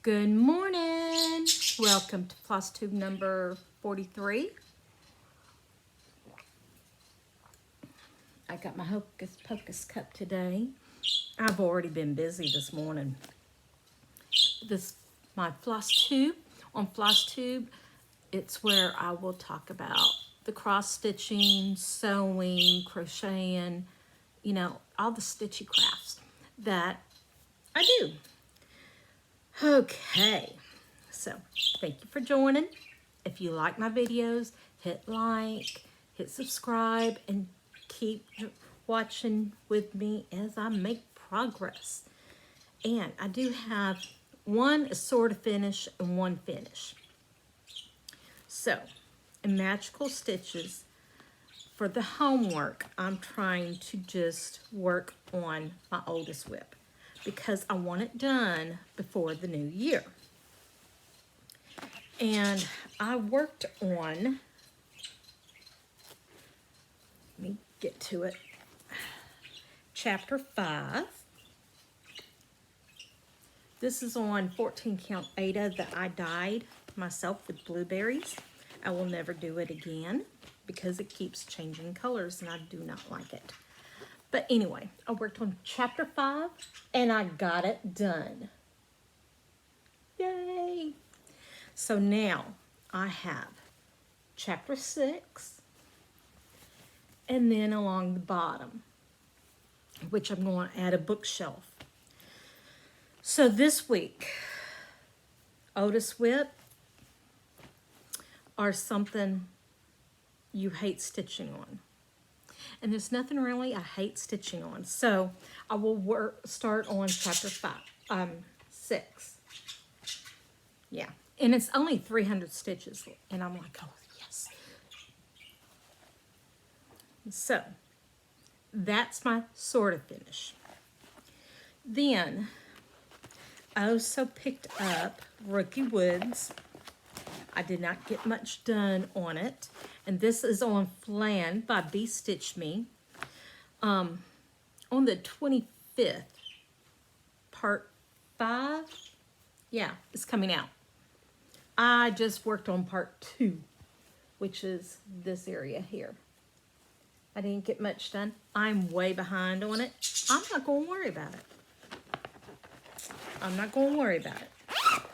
Good morning. Welcome to Flosstube number 43. I got my Hocus Pocus cup today. I've already been busy this morning. My Flosstube. On Flosstube, it's where I will talk about the cross stitching, sewing, crocheting, all the stitchy crafts that I do. Okay, so thank you for joining. If you like my videos, hit like, hit subscribe, and keep watching with me as I make progress. And I do have one is sort of finish and one finish. So, in Magical Stitches, for the homework, I'm trying to just work on my oldest whip because I want it done before the new year. And I worked on, let me get to it, chapter 5. This is on 14 count Ada that I dyed myself with blueberries. I will never do it again because it keeps changing colors and I do not like it. But anyway, I worked on chapter 5 and I got it done. Yay! So now I have chapter 6 and then along the bottom, which I'm going to add a bookshelf. So this week, Otis whip are something you hate stitching on. And there's nothing really I hate stitching on. So I will start on chapter 6. Yeah. And it's only 300 stitches. And I'm like, oh, yes. So that's my sort of finish. Then I also picked up Rookie Woods. I did not get much done on it. And this is on Flan by Bee Stitch Me. On the 25th, part 5. Yeah, it's coming out. I just worked on part 2, which is this area here. I didn't get much done. I'm way behind on it. I'm not going to worry about it. I'm not going to worry about it.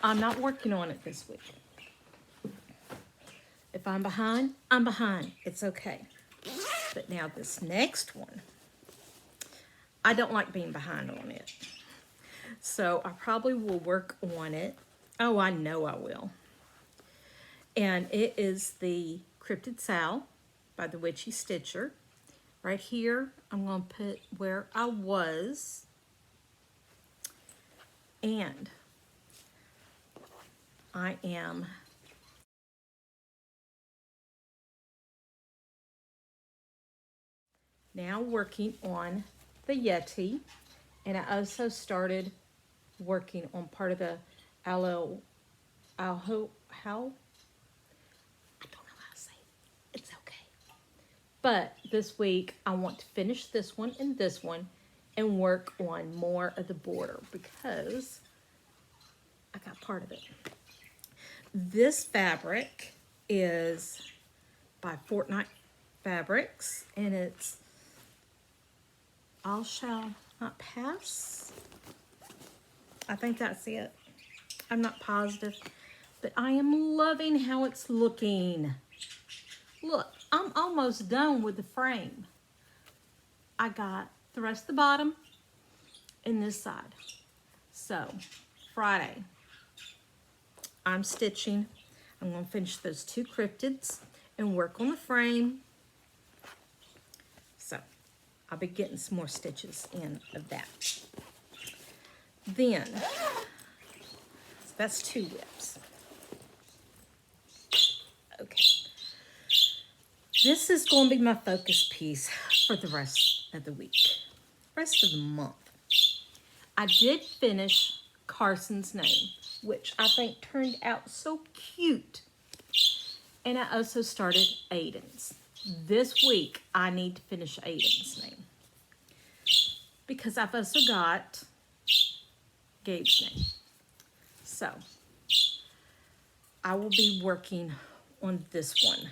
I'm not working on it this week. If I'm behind, I'm behind. It's okay. But now this next one, I don't like being behind on it. So I probably will work on it. Oh, I know I will. And it is the Cryptid Sal by the Witchy Stitcher. Right here, I'm going to put where I was. And I am now working on the Yeti, and I also started working on part of the I don't know how to say it. It's okay. But this week I want to finish this one and work on more of the border because I got part of it. This fabric is by Fortnite Fabrics, and it's All Shall Not Pass. I think that's it. I'm not positive, but I am loving how it's looking. Look, I'm almost done with the frame. I got the rest of the bottom and this side. So, Friday, I'm stitching. I'm going to finish those 2 cryptids and work on the frame. So, I'll be getting some more stitches in of that. Then, so that's 2 whips. Okay. This is going to be my focus piece for the rest of the week, rest of the month. I did finish Carson's Name, which I think turned out so cute. And I also started Aiden's. This week, I need to finish Aiden's Name because I've also got Gabe's name. So I will be working on this one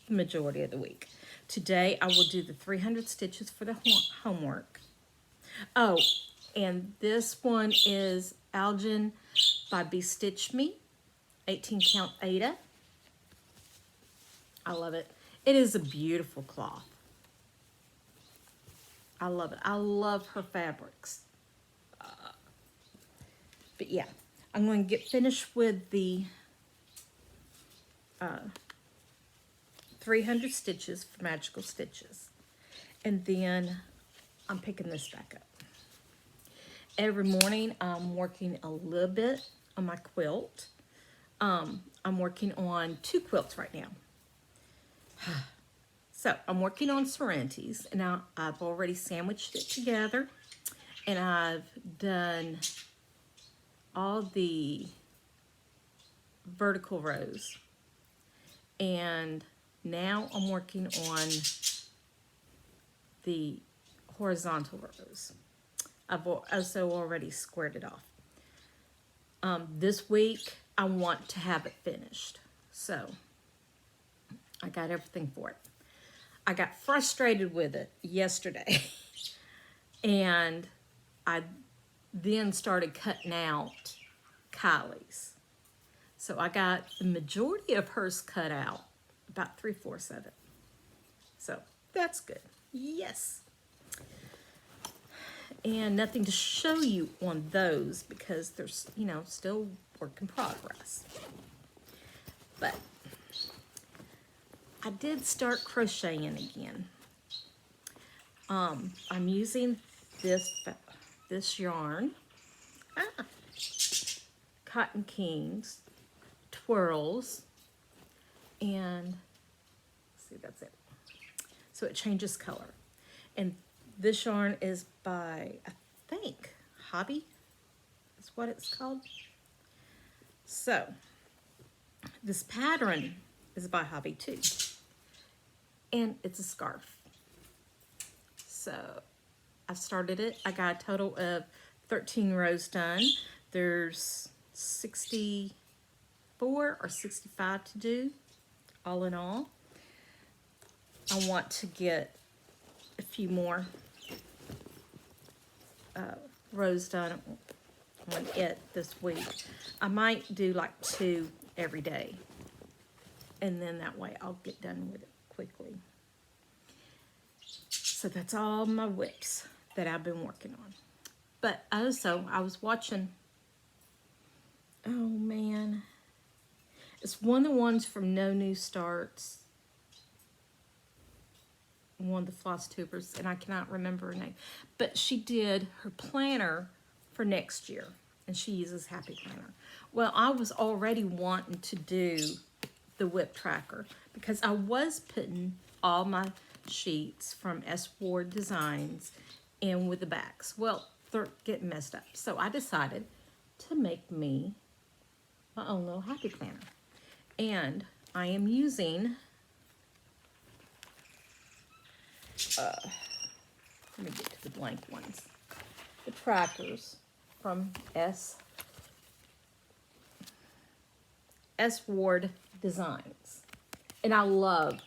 the majority of the week. Today I will do the 300 stitches for the homework. Oh, and this one is Algin by Bestitch Me, 18 count Ada. I love it. It is a beautiful cloth. I love it. I love her fabrics. But yeah, I'm going to get finished with the 300 stitches for Magical Stitches. And then I'm picking this back up. Every morning I'm working a little bit on my quilt. I'm working on 2 quilts right now. So I'm working on Serenity's, and now I've already sandwiched it together, and I've done all the vertical rows, and now I'm working on the horizontal rows. I've also already squared it off. This week I want to have it finished, so I got everything for it. I got frustrated with it yesterday and I then started cutting out Kylie's. So I got the majority of hers cut out, about 3/4 of it. So that's good. Yes. And nothing to show you on those because there's, you know, still work in progress. But I did start crocheting again. I'm using this yarn, Cotton Kings, Twirls, and see, that's it. So it changes color. And this yarn is by, I think, Hobby is what it's called. So this pattern is by Hobby too. And it's a scarf. So I started it. I got a total of 13 rows done. There's 64 or 65 to do, all in all. I want to get a few more rows done on it this week. I might do like 2 every day. And then that way I'll get done with it quickly. So that's all my whips that I've been working on. But also, I was watching, oh man, it's one of the ones from No New Starts, one of the Flosstubers, and I cannot remember her name. But she did her planner for next year, and she uses Happy Planner. Well, I was already wanting to do the whip tracker because I was putting all my sheets from S. Ward Designs in with the backs. Well, they're getting messed up. So I decided to make me my own little Happy Planner. And I am using, let me get to the blank ones. The trackers from S. Ward Designs. And I love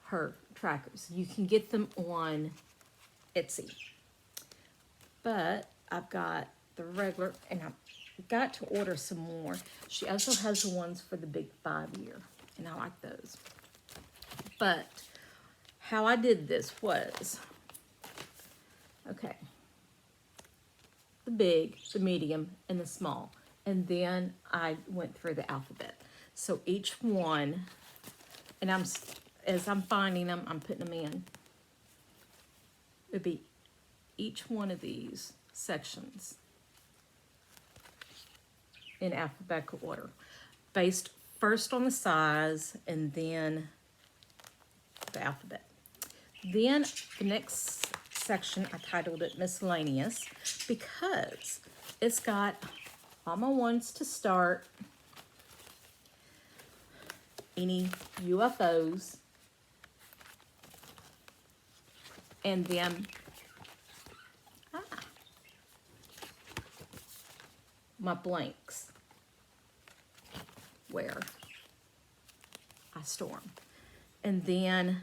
her trackers. You can get them on Etsy. But I've got the regular, and I've got to order some more. She also has the ones for the big 5-year, and I like those. But how I did this was, okay, the big, the medium, and the small. And then I went through the alphabet. So each one, and as I'm finding them, I'm putting them in. It'd be each one of these sections in alphabetical order, based first on the size and then the alphabet. Then the next section, I titled it Miscellaneous because it's got all my ones to start, any UFOs, and then my blanks where I store them. And then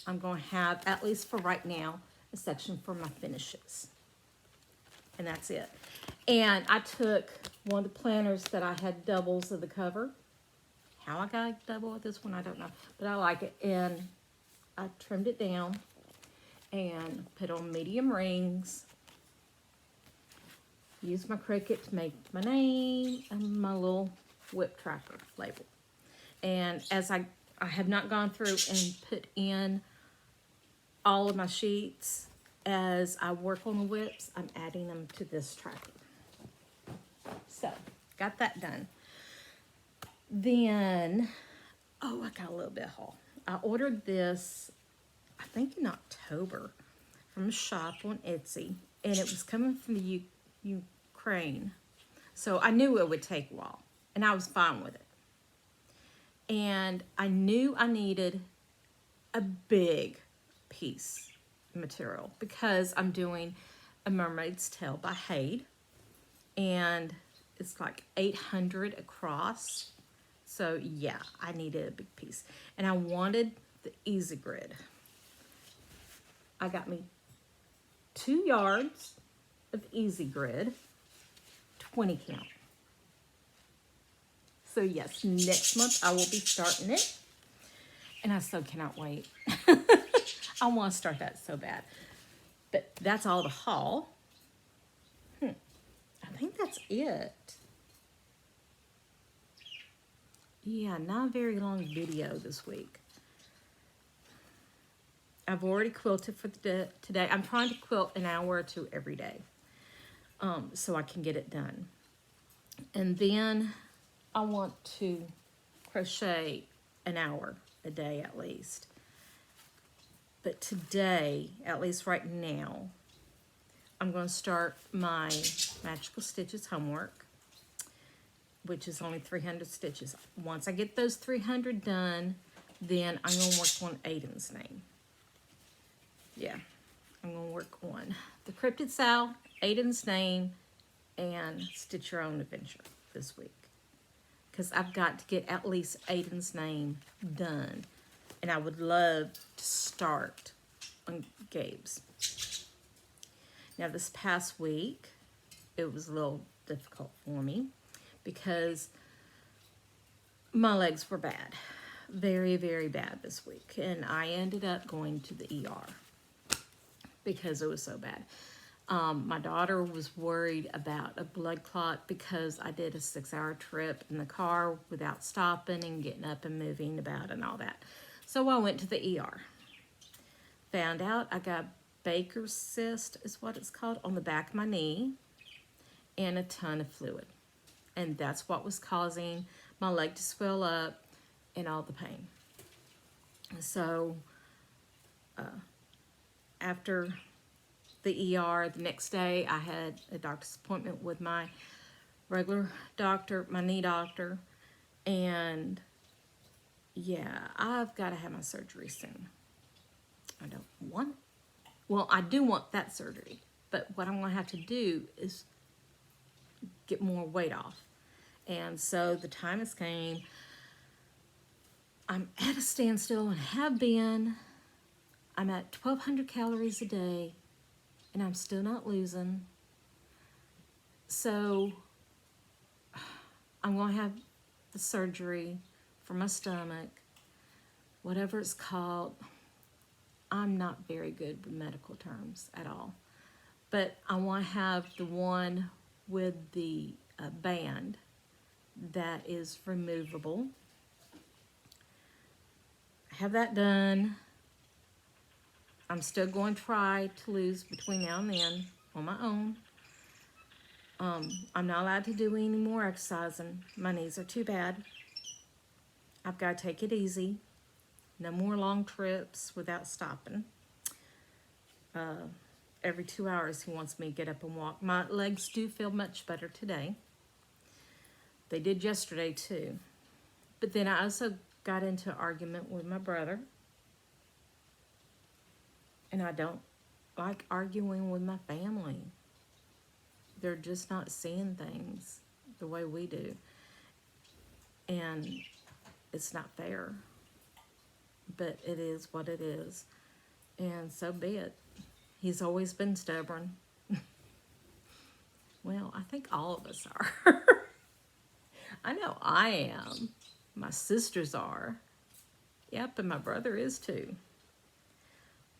I'm going to have, at least for right now, a section for my finishes. And that's it. And I took one of the planners that I had doubles of the cover. How I got a double with this one, I don't know. But I like it. And I trimmed it down and put on medium rings. Used my Cricut to make my name and my little whip tracker label. And as I have not gone through and put in all of my sheets. As I work on the whips, I'm adding them to this tracker. So, got that done. Then, oh, I got a little bit of haul. I ordered this, I think in October, from a shop on Etsy. And it was coming from the Ukraine. So I knew it would take a while. And I was fine with it. And I knew I needed a big piece of material because I'm doing A Mermaid's Tale by HAED. And it's like 800 across. So yeah, I needed a big piece. And I wanted the Easy Grid. I got me 2 yards of Easy Grid, 20 count. So yes, next month I will be starting it. And I so cannot wait. I want to start that so bad. But that's all the haul. I think that's it. Yeah, not a very long video this week. I've already quilted for today. I'm trying to quilt an hour or two every day. So I can get it done. And then I want to crochet an hour a day at least. But today, at least right now, I'm going to start my Magical Stitches homework, which is only 300 stitches. Once I get those 300 done, then I'm going to work on Aiden's name. Yeah, I'm going to work on the Cryptid Sal, Aiden's name, and Stitch Your Own Adventure this week. Because I've got to get at least Aiden's name done. And I would love to start on Gabe's. Now this past week, it was a little difficult for me because my legs were bad. Very, very bad this week. And I ended up going to the ER because it was so bad. My daughter was worried about a blood clot because I did a 6-hour trip in the car without stopping and getting up and moving about and all that. So I went to the ER. Found out I got Baker's cyst is what it's called on the back of my knee and a ton of fluid. And that's what was causing my leg to swell up and all the pain. So after the ER, the next day I had a doctor's appointment with my regular doctor, my knee doctor, and yeah, I've got to have my surgery soon. I don't want, well, I do want that surgery, but what I'm going to have to do is get more weight off. And so the time has came. I'm at a standstill and have been. I'm at 1,200 calories a day, and I'm still not losing. So I'm going to have the surgery for my stomach, whatever it's called. I'm not very good with medical terms at all. But I want to have the one with the band that is removable. Have that done. I'm still going to try to lose between now and then on my own. I'm not allowed to do any more exercising. My knees are too bad. I've got to take it easy. No more long trips without stopping. Every 2 hours he wants me to get up and walk. My legs do feel much better today. They did yesterday too. But then I also got into an argument with my brother. And I don't like arguing with my family. They're just not seeing things the way we do. And it's not fair, but it is what it is. And so be it. He's always been stubborn. Well, I think all of us are. I know I am. My sisters are. Yep, and my brother is too.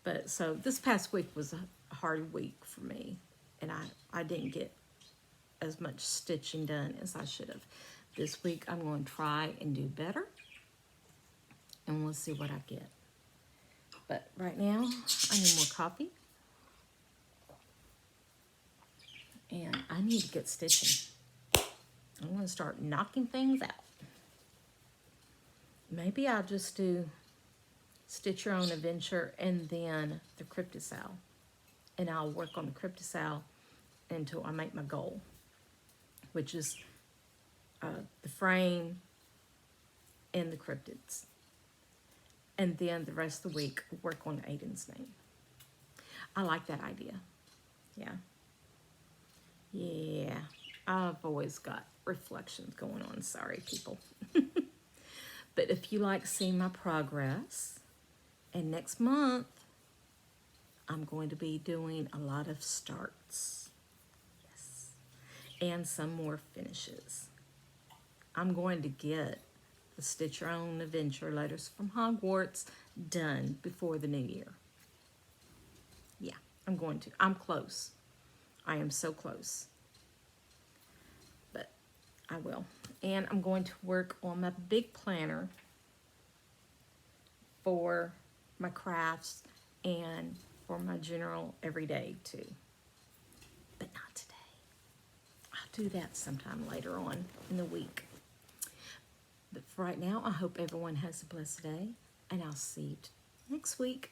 But so this past week was a hard week for me. And I didn't get as much stitching done as I should have. This week I'm going to try and do better. And we'll see what I get. But right now, I need more coffee. And I need to get stitching. I'm going to start knocking things out. Maybe I'll just do Stitch Your Own Adventure and then the Cryptid. And I'll work on the Cryptid until I make my goal, which is the frame and the cryptids. And then the rest of the week, work on Aiden's name. I like that idea. Yeah. Yeah. I've always got reflections going on. Sorry, people. But if you like seeing my progress, and next month, I'm going to be doing a lot of starts. Yes. And some more finishes. I'm going to get the Stitch Your Own Adventure Letters from Hogwarts done before the new year. Yeah, I'm going to. I'm close. I am so close. But I will. And I'm going to work on my big planner for my crafts and for my general everyday too. But not today. I'll do that sometime later on in the week. But for right now, I hope everyone has a blessed day, and I'll see you next week.